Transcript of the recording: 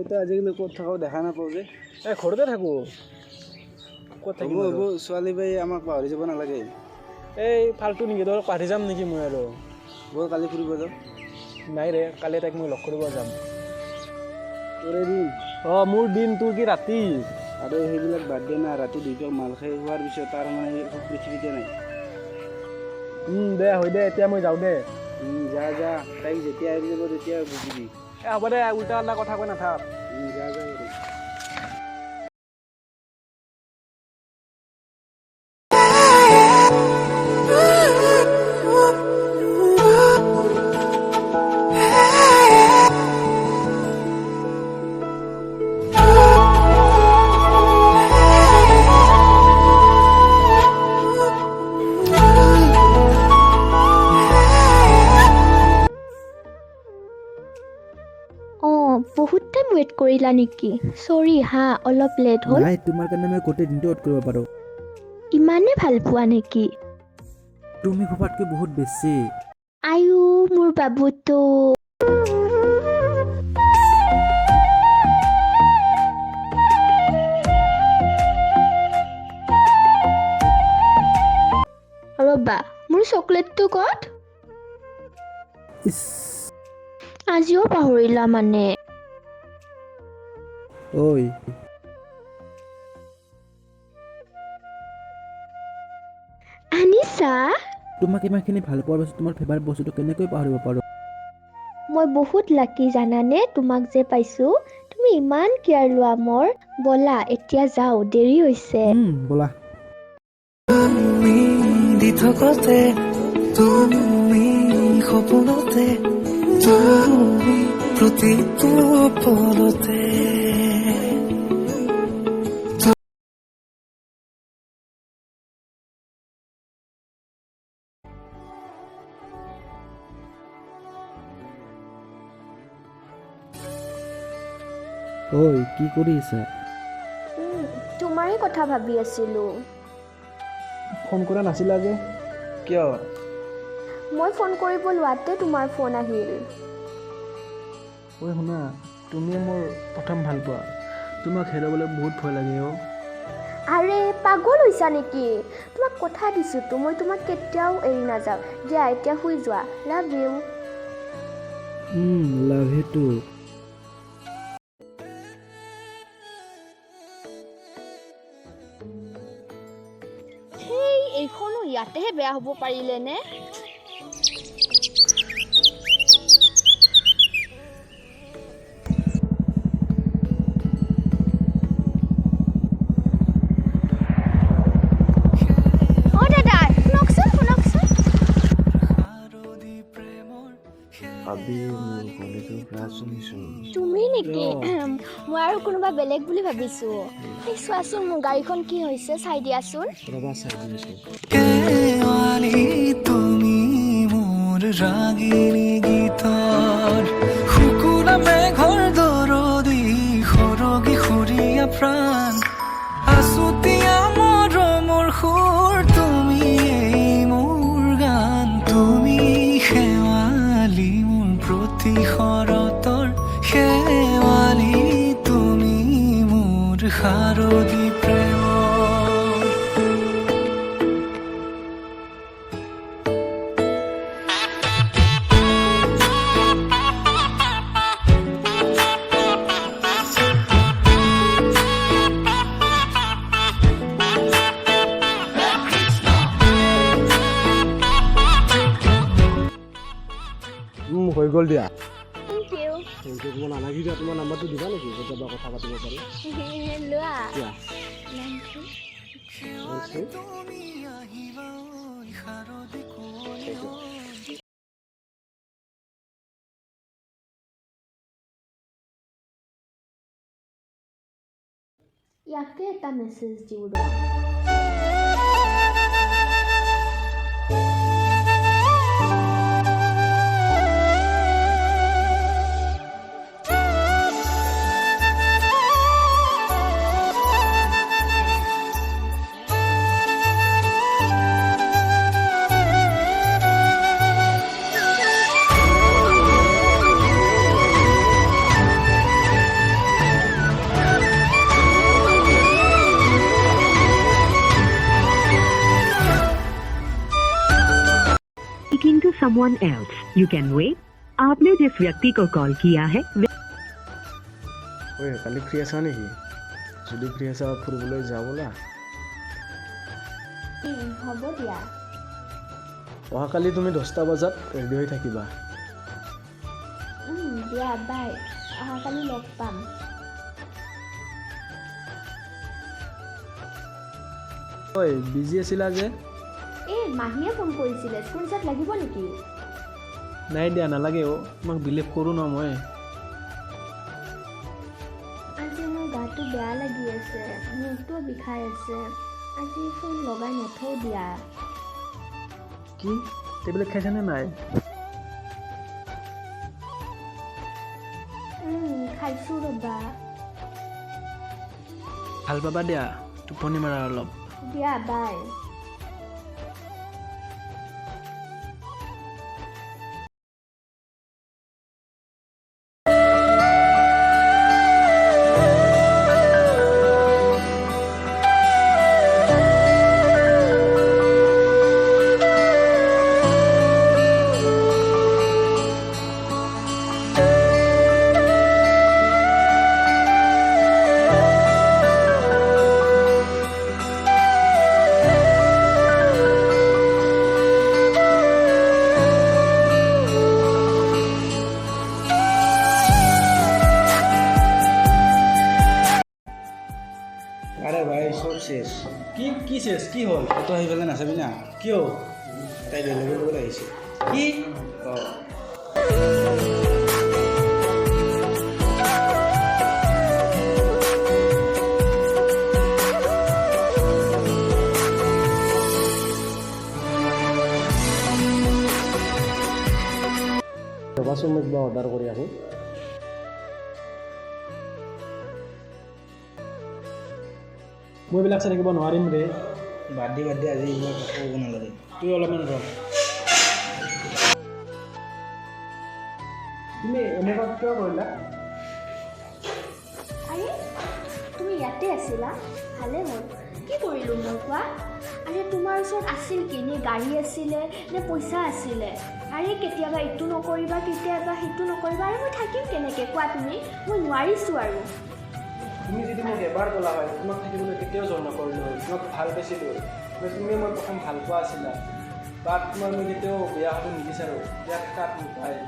তো আজিকালি ক'ত থাকো দেখা নাপাওঁ যে ঘৰতে থাকো ক'ত থাকিব ছোৱালী বাই আমাক পাহৰি যাব নালাগে এই ফাল্টু নেকি তোৰ পাহৰি যাম নেকি মই আৰু ব'ল কালি ফুৰিব যাওঁ নাই ৰে কালি তাইক মই লগ কৰিব যাম তোৰে দিন মোৰ দিন তোৰ কি ৰাতি আৰু সেইবিলাক বাদ দে না ৰাতি দুইটাক মাল খাই হোৱাৰ পিছত তাৰ মানে পৃথিৱীতে নাই দে হৈ দে এতিয়া মই যাওঁ দে যা যা তাইক যেতিয়া আহি যাব তেতিয়া বুজিবি হ'ব দে উল্টা উল্টা কথা কৈ নাথাক যা যা বহুত টাইম ৱেইট কৰিলা নেকি সৰি হা অলপ লেট হ'ল নাই তোমাৰ কাৰণে মই গোটেই দিনটো ৱেইট কৰিব পাৰোঁ ইমানে ভাল পোৱা নেকি তুমি খোপাতকৈ বহুত বেছি আয়ু মোৰ বাবুটো ৰবা মোৰ চকলেটটো ক'ত আজিও পাহৰিলা মানে ঐ আনিছা তোমাক ইমানখিনি ভাল পোৱাৰ পাছত তোমাৰ ফেভাৰিট বস্তুটো কেনেকৈ পাহৰিব পাৰোঁ মই বহুত লাকি জানানে তোমাক যে পাইছো তুমি ইমান কেয়াৰ লোৱা মোৰ বলা এতিয়া যাও দেৰি হৈছে ব'লা দি থকতে তুমি সপোনতে তুমি প্ৰতিটো পলতে ঐ কি কৰি আছা তোমাৰে কথা ভাবি আছিলো ফোন কৰা নাছিলা যে কিয় মই ফোন কৰিব লোৱাতে তোমাৰ ফোন আহিল ঐ শুনা তুমি মোৰ প্ৰথম ভাল পোৱা তোমাক হেৰাবলৈ বহুত ভয় লাগে আৰে পাগল হৈছা নেকি তোমাক কথা দিছোতো মই তোমাক কেতিয়াও এৰি নাযাওঁ দিয়া এতিয়া শুই যোৱা love you love you too এইখনো ইয়াতেহে বেয়া হ'ব পাৰিলে নে তুমি নেকি মই আৰু কোনোবা বেলেগ বুলি ভাবিছো চোৱাচোন মোৰ গাড়ীখন কি হৈছে চাই দিয়াচোন তুমি মোৰ ৰাগিনী গীতৰ শুকুনা মেঘৰ দৰদি সৰগী সৰীয়া প্ৰাণ আছুতীয়া মৰমৰ সুৰ তুমি মোৰ গান তুমি শেৱালি মোৰ প্ৰতি শৰতৰ শেৱালি তুমি মোৰ শাৰদী প্ৰেম হৈ গ'ল দিয়া থেংক ইউ তোমাৰ নালাগিলে তোমাৰ নাম্বাৰটো দিবা নেকি কেতিয়াবা কথা পাতিব পাৰি লোৱা ইয়াকে এটা মেছেজ দিওঁ someone else. You can wait. आपने जिस व्यक्ति को कॉल किया है ঐ কালি ফ্ৰী আছা নেকি যদি ফ্ৰী আছা ফুৰিবলৈ যাওঁ ব'লা হ'ব দিয়া অহাকালি তুমি 10টা বজাত ৰেডি হৈ থাকিবা দিয়া বাই অহাকালি লগ পাম ঐ বিজি আছিলা যে এই মাহীয়ে ফোন কৰিছিলে স্ক্ৰীনশ্বট লাগিব নেকি নাই দিয়া নালাগে তোমাক বিলিভ কৰোঁ ন মই আজি মোৰ গাটো বেয়া লাগি আছে মূৰটো বিষাই আছে আজি ফোন লগাই নথওঁ দিয়া কি টেবলেট খাইছানে নাই খাইছোঁ ৰ'বা ভাল পাবা দিয়া টোপনি মাৰা অলপ দিয়া বাই আরে ভাই সব শেষ কি শেষ কি হ'ল তো সেইফালে নাচাবি না কিয় তাই বেলেগৰ লগত আহিছে কি ৰবাচোন মই কিবা অৰ্ডাৰ কৰি আহোঁ মই এইবিলাক চাই থাকিব নোৱাৰিম ৰে বাদ দি আজি এইবিলাক ক'ব নালাগে তুই অলপমান ৰ তুমি এনেকুৱা কিয় কৰিলা আৰে তুমি ইয়াতে আছিলা ভালে হ'ল কি কৰিলোঁ মই কোৱা আৰে তোমাৰ ওচৰত আছিল কি নে গাড়ী আছিলে নে পইচা আছিলে আৰে কেতিয়াবা ইটো নকৰিবা কেতিয়াবা সিটো নকৰিবা আৰে মই থাকিম কেনেকৈ কোৱা তুমি মই নোৱাৰিছোঁ আৰু তুমি যদি মোক এবাৰ ক'লা হয় তোমাক থাকিবলৈ কেতিয়াও জোৰ নকৰিলোঁ হয় তোমাক ভাল পাইছিলোঁ তুমি মই প্ৰথম ভাল পোৱা আছিলা বাট তোমাৰ মই কেতিয়াও বেয়া হ'ব নিবিচাৰোঁ ইয়াত কাট নাপায়